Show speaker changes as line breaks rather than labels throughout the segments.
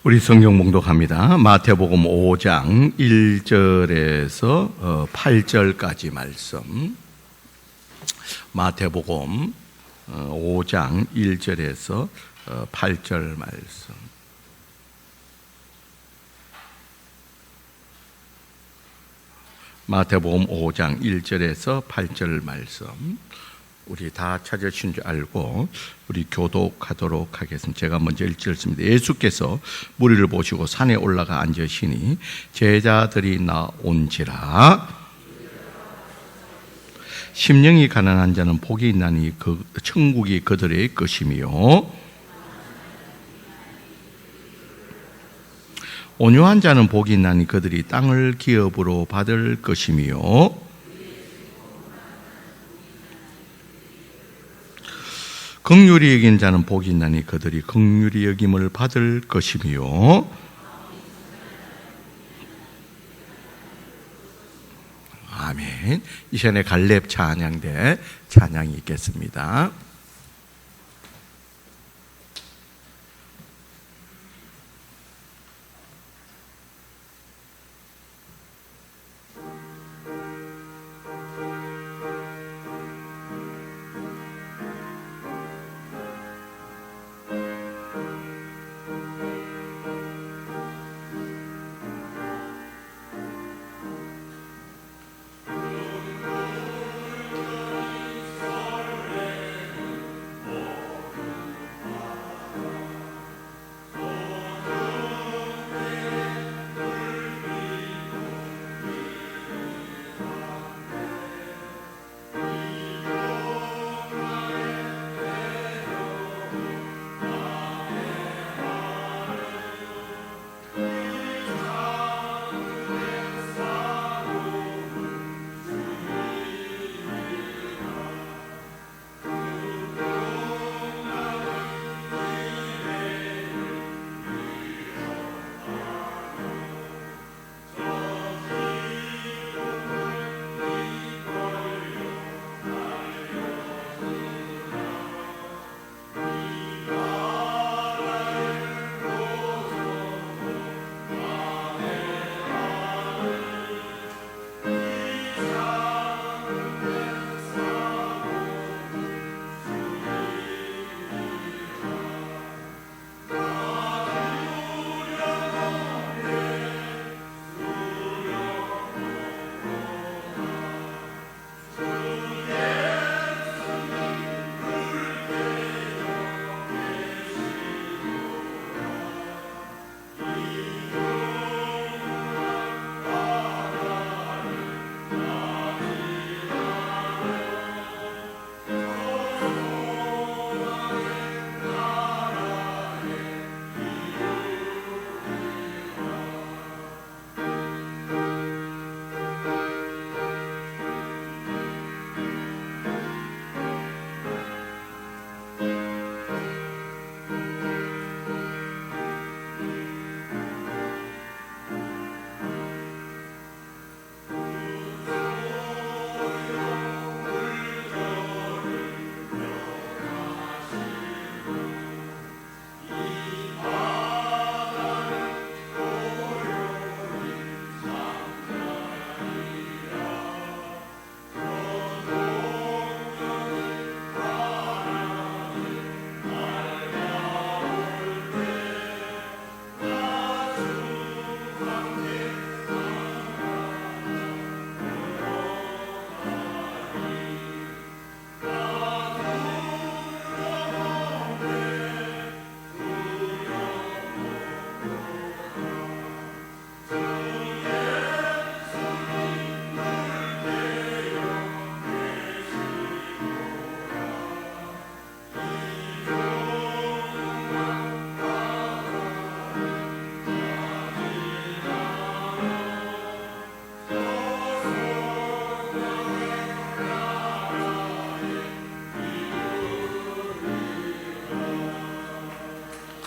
우리 성경 봉독합니다. 마태복음 5장 1절에서 8절까지 말씀. 마태복음 5장 1절에서 8절 말씀. 마태복음 5장 1절에서 8절 말씀. 우리 다 찾으신 줄 알고 우리 교독하도록 하겠습니다. 제가 먼저 읽겠습니다. 예수께서 무리를 보시고 산에 올라가 앉으시니 제자들이 나온지라. 심령이 가난한 자는 복이 있나니 그 천국이 그들의 것이며, 온유한 자는 복이 있나니 그들이 땅을 기업으로 받을 것이며, 긍휼히 여긴 자는 복이 있나니 그들이 긍휼히 여김을 받을 것이며. 아멘. 이 시간에 갈렙 찬양대 찬양이 있겠습니다.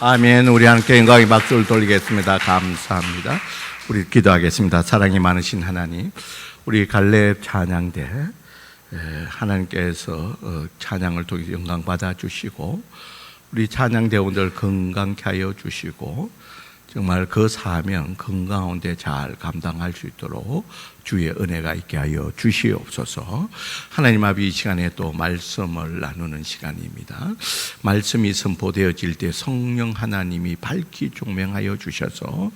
아멘. 우리 함께 영광의 박수를 돌리겠습니다. 감사합니다. 우리 기도하겠습니다. 사랑이 많으신 하나님, 우리 갈렙 찬양대 하나님께서 찬양을 통해서 영광 받아 주시고, 우리 찬양대원들 건강케 하여 주시고, 정말 그 사명 건강하게 잘 감당할 수 있도록 주의 은혜가 있게 하여 주시옵소서. 하나님 아버지, 이 시간에 또 말씀을 나누는 시간입니다. 말씀이 선포되어질 때 성령 하나님이 밝히 조명하여 주셔서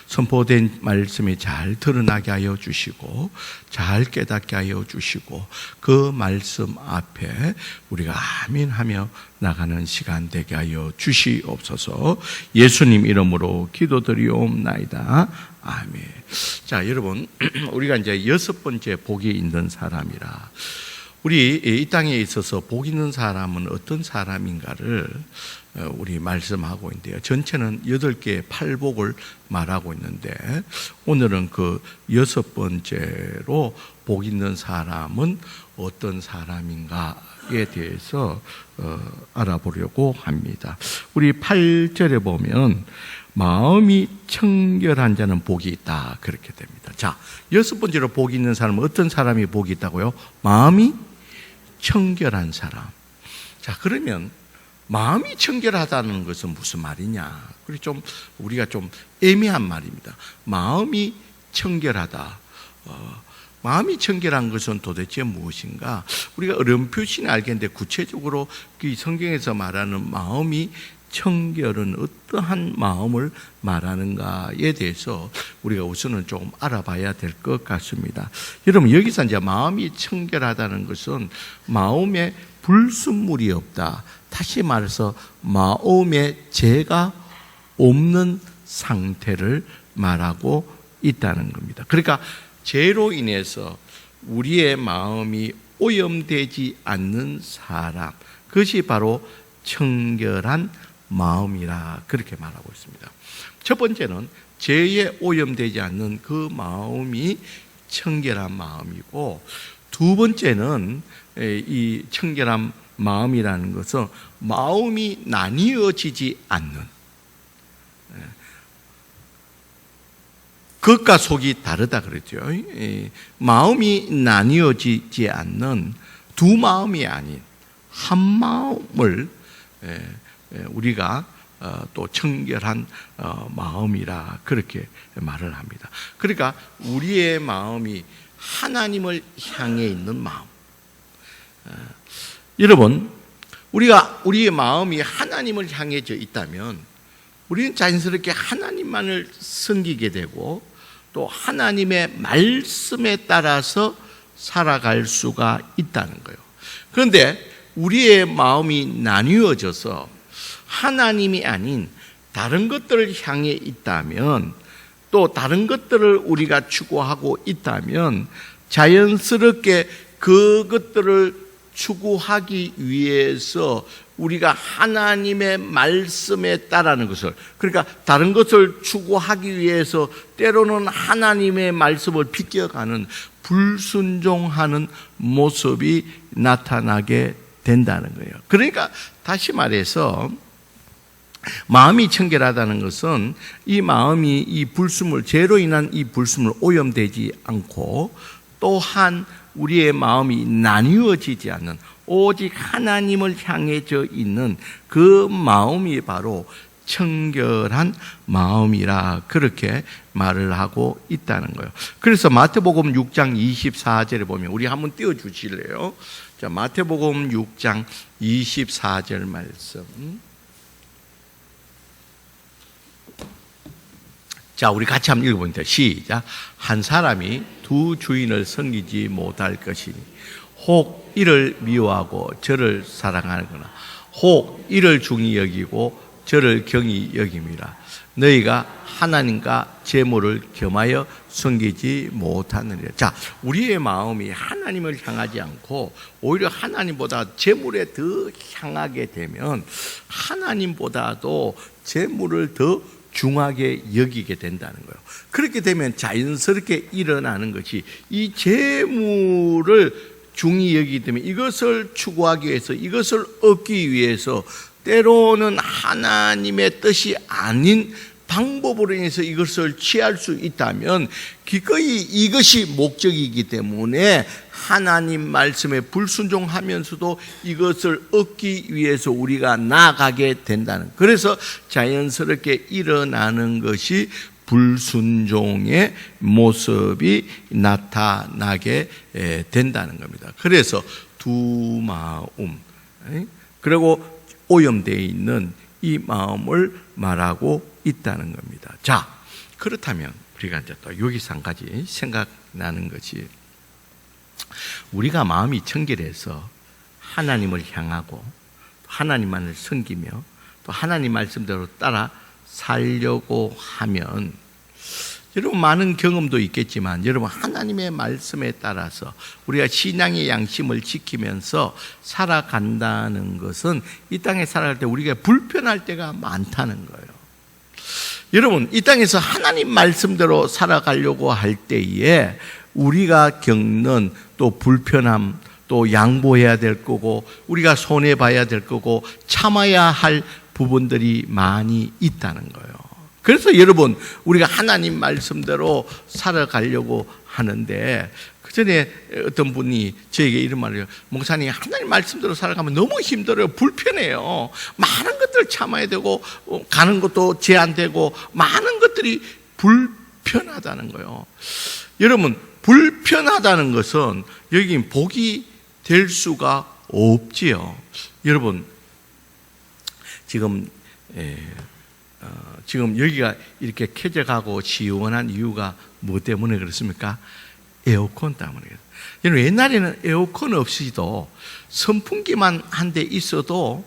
선포된 말씀이 잘 드러나게 하여 주시고 잘 깨닫게 하여 주시고 그 말씀 앞에 우리가 아멘하며 나가는 시간 되게 하여 주시옵소서. 예수님 이름으로 기도드리옵나이다. 아멘. 자, 여러분, 우리가 이제 6번째 복이 있는 사람이라, 우리 이 땅에 있어서 복 있는 사람은 어떤 사람인가를 우리 말씀하고 있는데요. 전체는 8개의 팔복을 말하고 있는데 오늘은 그 6번째로 복 있는 사람은 어떤 사람인가에 대해서 알아보려고 합니다. 우리 8절에 보면 마음이 청결한 자는 복이 있다, 그렇게 됩니다. 자, 6번째로 복이 있는 사람은 어떤 사람이 복이 있다고요? 마음이 청결한 사람. 자, 그러면 마음이 청결하다는 것은 무슨 말이냐? 그리고 좀 우리가 좀 애매한 말입니다. 마음이 청결하다. 마음이 청결한 것은 도대체 무엇인가? 우리가 어렴풋이 알겠는데 구체적으로 그 성경에서 말하는 마음이 청결은 어떠한 마음을 말하는가에 대해서 우리가 우선은 좀 알아봐야 될 것 같습니다. 여러분, 여기서 이제 마음이 청결하다는 것은 마음에 불순물이 없다. 다시 말해서 마음에 죄가 없는 상태를 말하고 있다는 겁니다. 그러니까 죄로 인해서 우리의 마음이 오염되지 않는 사람, 그것이 바로 청결한 마음이라 그렇게 말하고 있습니다. 첫 번째는 죄에 오염되지 않는 그 마음이 청결한 마음이고, 두 번째는 이 청결한 마음이라는 것은 마음이 나뉘어지지 않는, 겉과 속이 다르다 그랬죠. 마음이 나뉘어지지 않는 두 마음이 아닌 한 마음을 우리가 또 청결한 마음이라 그렇게 말을 합니다. 그러니까 우리의 마음이 하나님을 향해 있는 마음. 여러분, 우리의 마음이 하나님을 향해져 있다면 우리는 자연스럽게 하나님만을 섬기게 되고 또 하나님의 말씀에 따라서 살아갈 수가 있다는 거예요. 그런데 우리의 마음이 나뉘어져서 하나님이 아닌 다른 것들을 향해 있다면, 또 다른 것들을 우리가 추구하고 있다면 자연스럽게 그것들을 추구하기 위해서 우리가 하나님의 말씀에 따르는 것을, 그러니까 다른 것을 추구하기 위해서 때로는 하나님의 말씀을 비껴가는 불순종하는 모습이 나타나게 된다는 거예요. 그러니까 다시 말해서 마음이 청결하다는 것은 이 마음이 이 불순물, 죄로 인한 이 불순물 오염되지 않고, 또한 우리의 마음이 나뉘어지지 않는 오직 하나님을 향해져 있는 그 마음이 바로 청결한 마음이라 그렇게 말을 하고 있다는 거예요. 그래서 마태복음 6장 24절에 보면, 우리 한번 띄워주실래요? 자, 마태복음 6장 24절 말씀. 자, 우리 같이 한번 읽어보니다. 시작. 한 사람이 두 주인을 섬기지 못할 것이니 혹 이를 미워하고 저를 사랑하거나 혹 이를 중히 여기고 저를 경히 여김이라. 너희가 하나님과 재물을 겸하여 섬기지 못하느니라. 자, 우리의 마음이 하나님을 향하지 않고 오히려 하나님보다 재물에 더 향하게 되면 하나님보다도 재물을 더 중하게 여기게 된다는 거예요. 그렇게 되면 자연스럽게 일어나는 것이 이 재물을 중히 여기기 때문에 이것을 추구하기 위해서, 이것을 얻기 위해서 때로는 하나님의 뜻이 아닌 방법으로 인해서 이것을 취할 수 있다면 기꺼이 이것이 목적이기 때문에 하나님 말씀에 불순종하면서도 이것을 얻기 위해서 우리가 나아가게 된다는, 그래서 자연스럽게 일어나는 것이 불순종의 모습이 나타나게 된다는 겁니다. 그래서 두 마음, 그리고 오염되어 있는 이 마음을 말하고 있다는 겁니다. 자, 그렇다면 우리가 이제 또 여기서 한 가지 생각나는 것이, 우리가 마음이 청결해서 하나님을 향하고 하나님만을 섬기며 또 하나님 말씀대로 따라 살려고 하면, 여러분 많은 경험도 있겠지만 여러분 하나님의 말씀에 따라서 우리가 신앙의 양심을 지키면서 살아간다는 것은 이 땅에 살아갈 때 우리가 불편할 때가 많다는 거예요. 여러분 이 땅에서 하나님 말씀대로 살아가려고 할 때에 우리가 겪는 또 불편함, 또 양보해야 될 거고 우리가 손해봐야 될 거고 참아야 할 부분들이 많이 있다는 거예요. 그래서 여러분 우리가 하나님 말씀대로 살아가려고 하는데, 그 전에 어떤 분이 저에게 이런 말을 해요. 목사님, 하나님 말씀대로 살아가면 너무 힘들어요. 불편해요. 많은 것들을 참아야 되고 가는 것도 제한되고 많은 것들이 불편하다는 거예요. 여러분 불편하다는 것은 여기 복이 될 수가 없지요. 여러분 지금 여기가 이렇게 쾌적하고 시원한 이유가 뭐 때문에 그렇습니까? 에어컨 때문에. 여러분 옛날에는 에어컨 없이도 선풍기만 한 대 있어도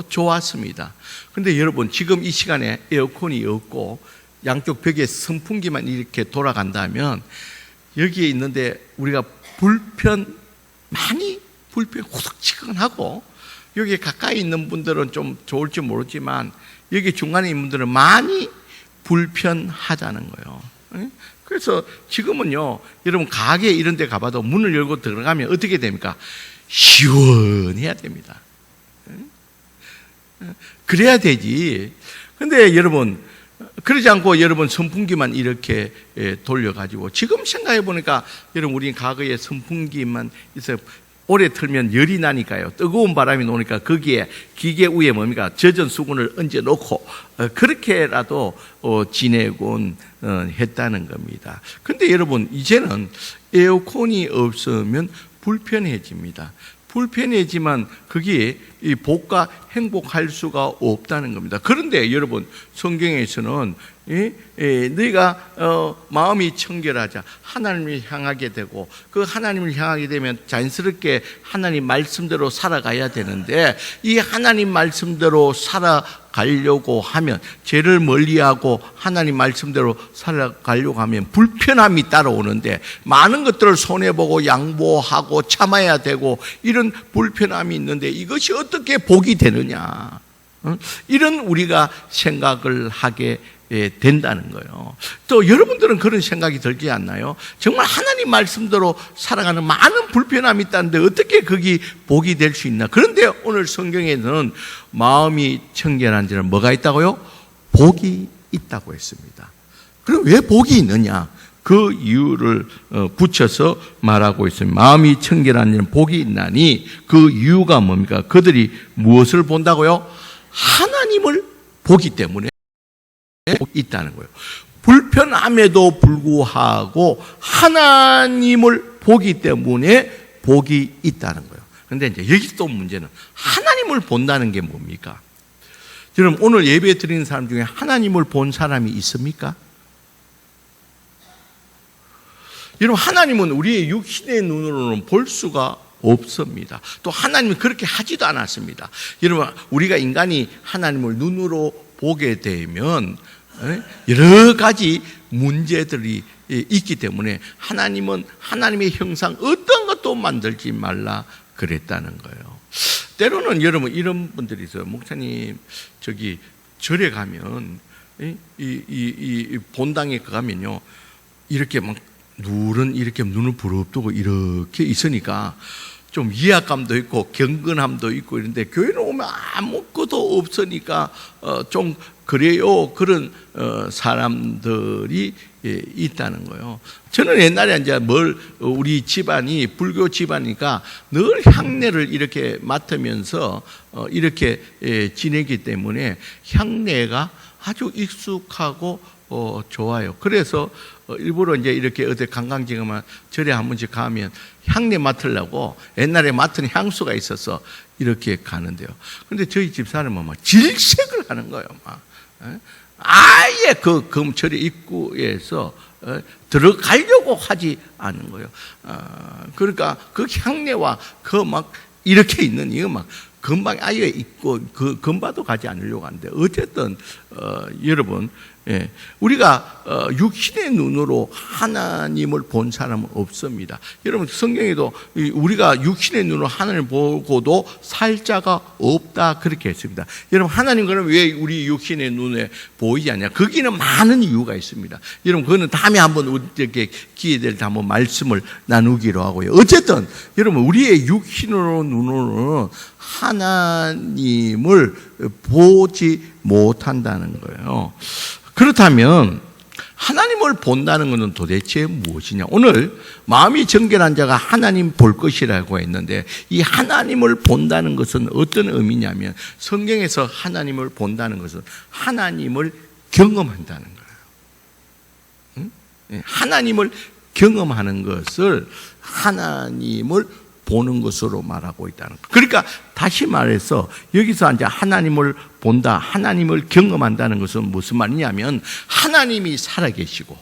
좋았습니다. 그런데 여러분 지금 이 시간에 에어컨이 없고 양쪽 벽에 선풍기만 이렇게 돌아간다면 여기에 있는데 우리가 많이 후덕지근하고, 여기 가까이 있는 분들은 좀 좋을지 모르지만 여기 중간에 있는 분들은 많이 불편하다는 거예요. 그래서 지금은요, 여러분 가게 이런 데 가봐도 문을 열고 들어가면 어떻게 됩니까? 시원해야 됩니다. 그래야 되지. 근데 여러분 그러지 않고 여러분 선풍기만 이렇게 돌려가지고, 지금 생각해 보니까 여러분 우리 과거에 선풍기만 있어요. 오래 틀면 열이 나니까요. 뜨거운 바람이 나오니까 거기에 기계 위에 뭡니까? 젖은 수건을 얹어 놓고 그렇게라도 지내곤 했다는 겁니다. 근데 여러분 이제는 에어컨이 없으면 불편해집니다. 불편해지만 그게 이 복과 행복할 수가 없다는 겁니다. 그런데 여러분 성경에서는 너희가 마음이 청결하자 하나님을 향하게 되고, 그 하나님을 향하게 되면 자연스럽게 하나님 말씀대로 살아가야 되는데, 이 하나님 말씀대로 살아가려고 하면, 죄를 멀리하고 하나님 말씀대로 살아가려고 하면 불편함이 따라오는데, 많은 것들을 손해보고 양보하고 참아야 되고 이런 불편함이 있는데 이것이 어떻게 복이 되느냐, 이런 우리가 생각을 하게 된다는 거예요. 또 여러분들은 그런 생각이 들지 않나요? 정말 하나님 말씀대로 살아가는 많은 불편함이 있다는데 어떻게 그게 복이 될 수 있나? 그런데 오늘 성경에는 마음이 청결한 자는 뭐가 있다고요? 복이 있다고 했습니다. 그럼 왜 복이 있느냐? 그 이유를 붙여서 말하고 있습니다. 마음이 청결한 자는 복이 있나니, 그 이유가 뭡니까? 그들이 무엇을 본다고요? 하나님을 보기 때문에 있다는 거예요. 불편함에도 불구하고 하나님을 보기 때문에 복이 있다는 거예요. 그런데 이제 여기 또 문제는 하나님을 본다는 게 뭡니까? 여러분 오늘 예배 드리는 사람 중에 하나님을 본 사람이 있습니까? 여러분 하나님은 우리의 육신의 눈으로는 볼 수가 없습니다. 또 하나님은 그렇게 하지도 않았습니다. 여러분 우리가 인간이 하나님을 눈으로 보게 되면 여러 가지 문제들이 있기 때문에 하나님은 하나님의 형상 어떤 것도 만들지 말라 그랬다는 거예요. 때로는 여러분 이런 분들이 있어요. 목사님 저기 절에 가면 이 본당에 가면요 이렇게 막 누른 이렇게 눈을 부릅뜨고 이렇게 있으니까 좀 위압감도 있고 경건함도 있고 이런데 교회는 오면 아무것도 없으니까 좀 그래요. 그런 사람들이 있다는 거예요. 저는 옛날에 이제 우리 집안이 불교 집안이니까 늘 향내를 이렇게 맡으면서 이렇게 지내기 때문에 향내가 아주 익숙하고 좋아요. 그래서 일부러 이제 이렇게 어디 관광지 가면 절에 한 번씩 가면 향내 맡으려고 옛날에 맡은 향수가 있어서 이렇게 가는데요. 근데 저희 집 사람은 막 질색을 하는 거예요. 막 아예 그 금철의 입구에서 들어가려고 하지 않는 거예요. 그러니까 그 향내와 그 막 이렇게 있는 이거 막 금방 아예 있고 그 금바도 가지 않으려고 하는데 어쨌든 여러분, 우리가 육신의 눈으로 하나님을 본 사람은 없습니다. 여러분 성경에도 우리가 육신의 눈으로 하나님을 보고도 살 자가 없다 그렇게 했습니다. 여러분 하나님 그럼 왜 우리 육신의 눈에 보이지 않냐? 거기는 많은 이유가 있습니다. 여러분 그거는 다음에 한번 이렇게 기회 될 때 한번 말씀을 나누기로 하고요. 어쨌든 여러분 우리의 육신으로 눈으로는 하나님을 보지 못한다는 거예요. 그렇다면 하나님을 본다는 것은 도대체 무엇이냐? 오늘 마음이 정결한 자가 하나님 볼 것이라고 했는데 이 하나님을 본다는 것은 어떤 의미냐면 성경에서 하나님을 본다는 것은 하나님을 경험한다는 거예요. 하나님을 경험하는 것을 하나님을 보는 것으로 말하고 있다는 것. 그러니까 다시 말해서 여기서 이제 하나님을 본다, 하나님을 경험한다는 것은 무슨 말이냐면 하나님이 살아계시고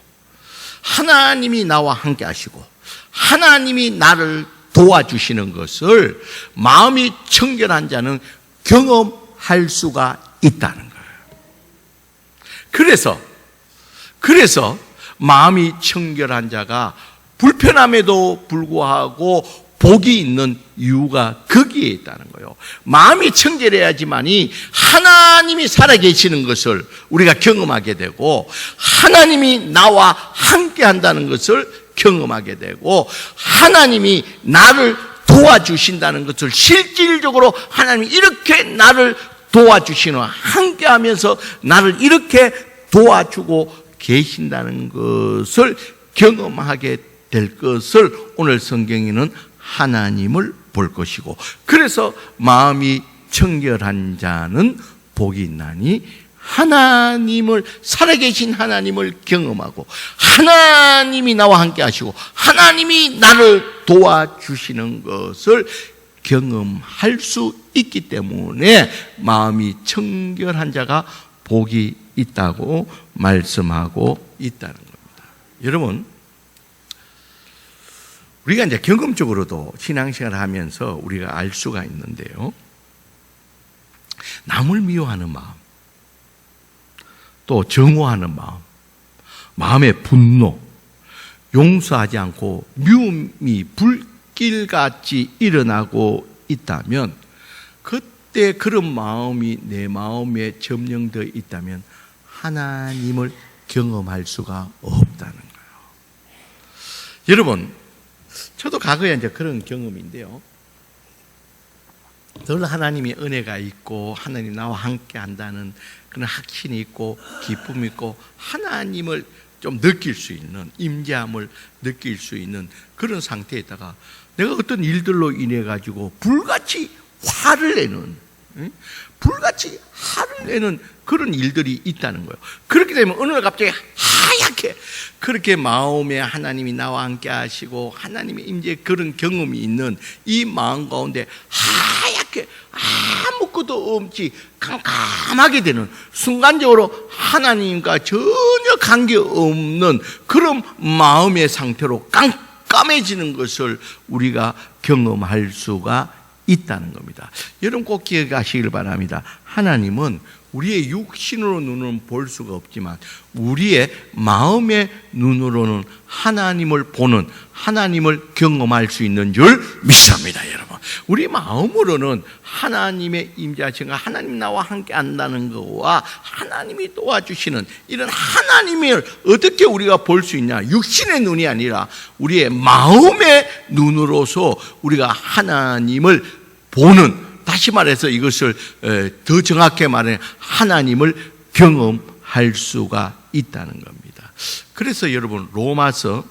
하나님이 나와 함께 하시고 하나님이 나를 도와주시는 것을 마음이 청결한 자는 경험할 수가 있다는 거예요. 그래서 마음이 청결한 자가 불편함에도 불구하고 복이 있는 이유가 거기에 있다는 거예요. 마음이 청결해야지만이 하나님이 살아계시는 것을 우리가 경험하게 되고 하나님이 나와 함께 한다는 것을 경험하게 되고 하나님이 나를 도와주신다는 것을 실질적으로 하나님이 이렇게 나를 도와주시는 함께 하면서 나를 이렇게 도와주고 계신다는 것을 경험하게 될 것을 오늘 성경에는 하나님을 볼 것이고 그래서 마음이 청결한 자는 복이 있나니 하나님을 살아계신 하나님을 경험하고 하나님이 나와 함께 하시고 하나님이 나를 도와주시는 것을 경험할 수 있기 때문에 마음이 청결한 자가 복이 있다고 말씀하고 있다는 겁니다. 여러분 우리가 이제 경험적으로도 신앙생활을 하면서 우리가 알 수가 있는데요. 남을 미워하는 마음, 또 정오하는 마음, 마음의 분노, 용서하지 않고 미움이 불길같이 일어나고 있다면 그때 그런 마음이 내 마음에 점령되어 있다면 하나님을 경험할 수가 없다는 거예요. 여러분 저도 과거에 이제 그런 경험인데요. 늘 하나님의 은혜가 있고 하나님 나와 함께 한다는 그런 확신이 있고 기쁨이 있고 하나님을 좀 느낄 수 있는 임재함을 느낄 수 있는 그런 상태에 있다가 내가 어떤 일들로 인해 가지고 불같이 화를 내는 그런 일들이 있다는 거예요. 그렇게 되면 어느 날 갑자기 하얗게 그렇게 마음에 하나님이 나와 함께 하시고 하나님의 임재 그런 경험이 있는 이 마음 가운데 하얗게 아무것도 없이 깜깜하게 되는 순간적으로 하나님과 전혀 관계없는 그런 마음의 상태로 깜깜해지는 것을 우리가 경험할 수가 있다는 겁니다. 여러분 꼭 기억하시길 바랍니다. 하나님은 우리의 육신으로 눈으로는 볼 수가 없지만 우리의 마음의 눈으로는 하나님을 보는, 하나님을 경험할 수 있는 줄 믿습니다, 여러분. 우리 마음으로는 하나님의 임재하심과 하나님 나와 함께 한다는 것과 하나님이 도와주시는 이런 하나님을 어떻게 우리가 볼 수 있냐? 육신의 눈이 아니라 우리의 마음의 눈으로서 우리가 하나님을 보는, 다시 말해서 이것을 더 정확하게 말해 하나님을 경험할 수가 있다는 겁니다. 그래서 여러분 로마서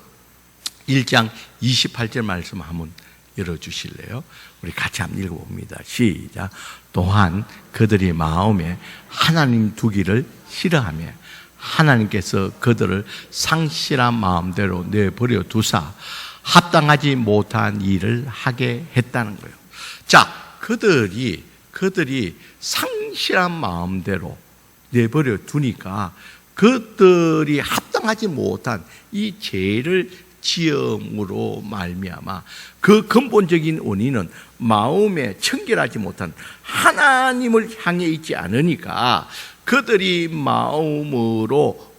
1장 28절 말씀 한번 열어주실래요? 우리 같이 한번 읽어봅니다. 시작. 또한 그들이 마음에 하나님 두기를 싫어하며 하나님께서 그들을 상실한 마음대로 내버려 두사 합당하지 못한 일을 하게 했다는 거예요. 자, 그들이 상실한 마음대로 내버려 두니까 그들이 합당하지 못한 이 죄를 지음으로 말미암아 그 근본적인 원인은 마음에 청결하지 못한 하나님을 향해 있지 않으니까 그들이 마음으로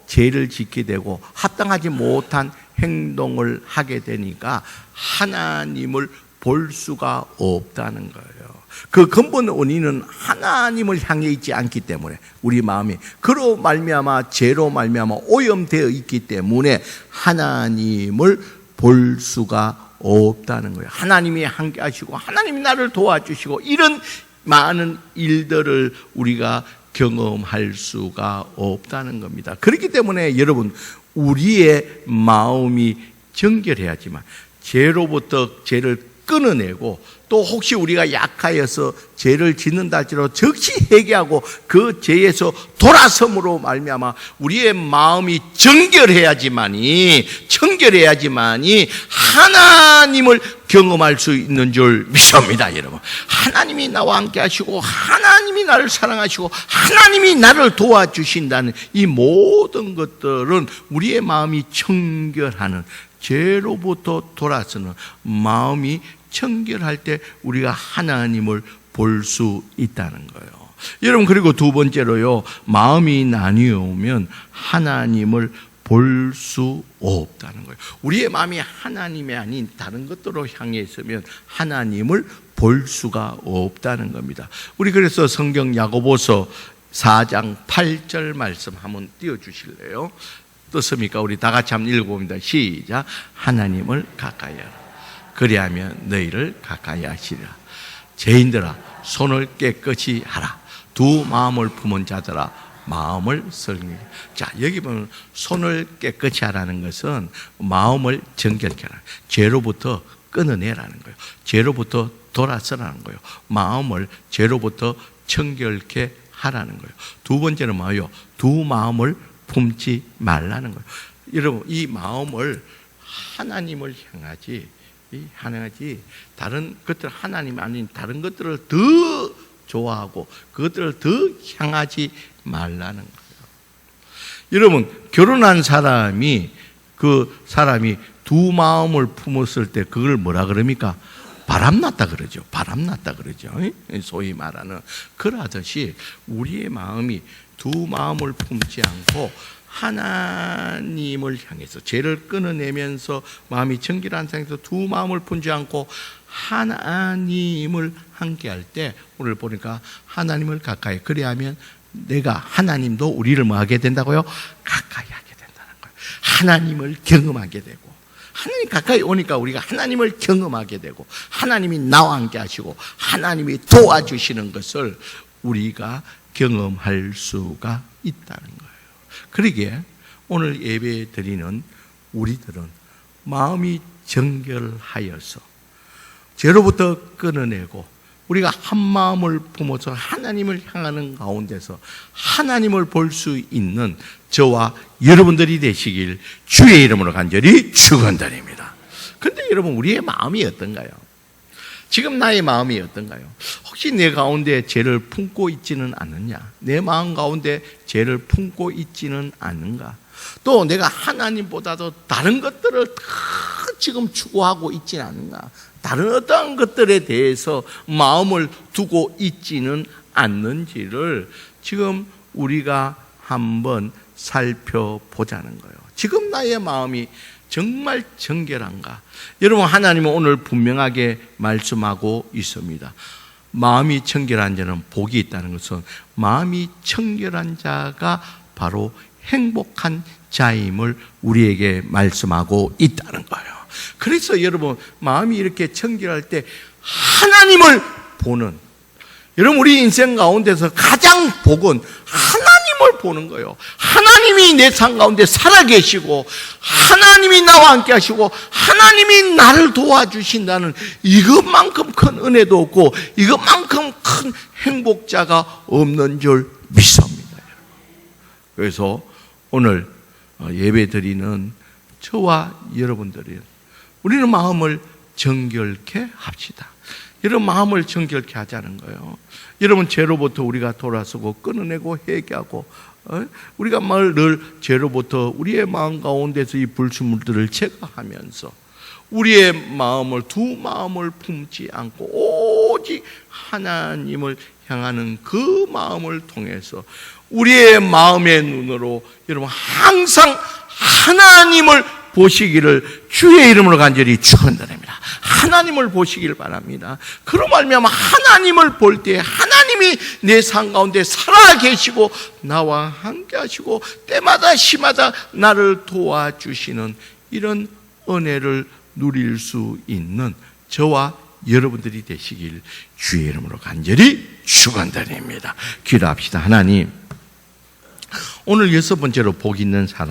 죄를 짓게 되고 합당하지 못한 행동을 하게 되니까 하나님을 볼 수가 없다는 거예요. 그 근본 원인은 하나님을 향해 있지 않기 때문에 우리 마음이 그로 말미암아 죄로 말미암아 오염되어 있기 때문에 하나님을 볼 수가 없다는 거예요. 하나님이 함께 하시고 하나님이 나를 도와주시고 이런 많은 일들을 우리가 경험할 수가 없다는 겁니다. 그렇기 때문에 여러분 우리의 마음이 정결해야지만 죄로부터 죄를 끊어내고 또 혹시 우리가 약하여서 죄를 짓는다 할지라도 즉시 회개하고 그 죄에서 돌아섬으로 말미암아 우리의 마음이 정결해야지만이 하나님을 경험할 수 있는 줄 믿습니다, 여러분. 하나님이 나와 함께 하시고 하나님이 나를 사랑하시고 하나님이 나를 도와주신다는 이 모든 것들은 우리의 마음이 청결하는, 죄로부터 돌아서는 마음이 청결할 때 우리가 하나님을 볼 수 있다는 거예요. 여러분, 그리고 두 번째로요, 마음이 나뉘어오면 하나님을 볼 수 없다는 거예요. 우리의 마음이 하나님이 아닌 다른 것들로 향해 있으면 하나님을 볼 수가 없다는 겁니다. 우리 그래서 성경 야고보서 4장 8절 말씀 한번 띄워주실래요? 어떻습니까? 우리 다 같이 한번 읽어봅니다. 시작. 하나님을 가까이 하라. 그리하면 너희를 가까이 하시리라. 죄인들아 손을 깨끗이 하라. 두 마음을 품은 자들아 마음을 설명해. 자, 여기 보면 손을 깨끗이 하라는 것은 마음을 정결케 하라. 죄로부터 끊어내라는 거예요. 죄로부터 돌아서라는 거예요. 마음을 죄로부터 청결케 하라는 거예요. 두 번째는 뭐예요? 두 마음을 품지 말라는 거예요. 여러분, 이 마음을 하나님을 향하지 다른 것들, 하나님 아닌 다른 것들을 더 좋아하고 그것들을 더 향하지 말라는 거예요. 여러분, 결혼한 사람이 두 마음을 품었을 때 그걸 뭐라 그럽니까? 바람났다 그러죠. 바람났다 그러죠. 소위 말하는. 그러듯이 우리의 마음이 두 마음을 품지 않고 하나님을 향해서 죄를 끊어내면서 마음이 정결한 상태에서 두 마음을 품지 않고 하나님을 함께 할 때 오늘 보니까 하나님을 가까이, 그리하면 내가 하나님도 우리를 뭐 하게 된다고요? 가까이 하게 된다는 거예요. 하나님을 경험하게 되고, 하나님 가까이 오니까 우리가 하나님을 경험하게 되고 하나님이 나와 함께 하시고 하나님이 도와주시는 것을 우리가 경험할 수가 있다는 거예요. 그러기에 오늘 예배 드리는 우리들은 마음이 정결하여서 죄로부터 끊어내고 우리가 한 마음을 품어서 하나님을 향하는 가운데서 하나님을 볼 수 있는 저와 여러분들이 되시길 주의 이름으로 간절히 축원드립니다. 그런데 여러분, 우리의 마음이 어떤가요? 지금 나의 마음이 어떤가요? 혹시 내 가운데 죄를 품고 있지는 않느냐? 내 마음 가운데 죄를 품고 있지는 않은가? 또 내가 하나님보다도 다른 것들을 다 지금 추구하고 있지는 않은가? 다른 어떤 것들에 대해서 마음을 두고 있지는 않는지를 지금 우리가 한번 살펴보자는 거예요. 지금 나의 마음이 정말 정결한가? 여러분, 하나님은 오늘 분명하게 말씀하고 있습니다. 마음이 청결한 자는 복이 있다는 것은 마음이 청결한 자가 바로 행복한 자임을 우리에게 말씀하고 있다는 거예요. 그래서 여러분, 마음이 이렇게 청결할 때 하나님을 보는, 여러분, 우리 인생 가운데서 가장 복은 하나님을 보는 거예요. 하나님이 내 삶 가운데 살아계시고 하나님이 나와 함께 하시고 하나님이 나를 도와주신다는 이것만큼 큰 은혜도 없고 이것만큼 큰 행복자가 없는 줄 믿습니다. 그래서 오늘 예배 드리는 저와 여러분들이 우리는 마음을 정결케 합시다. 여러분, 마음을 정결케 하자는 거예요. 여러분, 죄로부터 우리가 돌아서고 끊어내고 회개하고, 우리가 늘 죄로부터 우리의 마음 가운데서 이 불순물들을 제거하면서 우리의 마음을, 두 마음을 품지 않고 오직 하나님을 향하는 그 마음을 통해서 우리의 마음의 눈으로 여러분 항상 하나님을 보시기를 주의 이름으로 간절히 축원드립니다. 하나님을 보시길 바랍니다. 그로 말미암아 하나님을 볼 때 하나님이 내 삶 가운데 살아계시고 나와 함께 하시고 때마다 시마다 나를 도와주시는 이런 은혜를 누릴 수 있는 저와 여러분들이 되시길 주의 이름으로 간절히 축원드립니다. 기도합시다. 하나님, 오늘 6번째로 복 있는 사람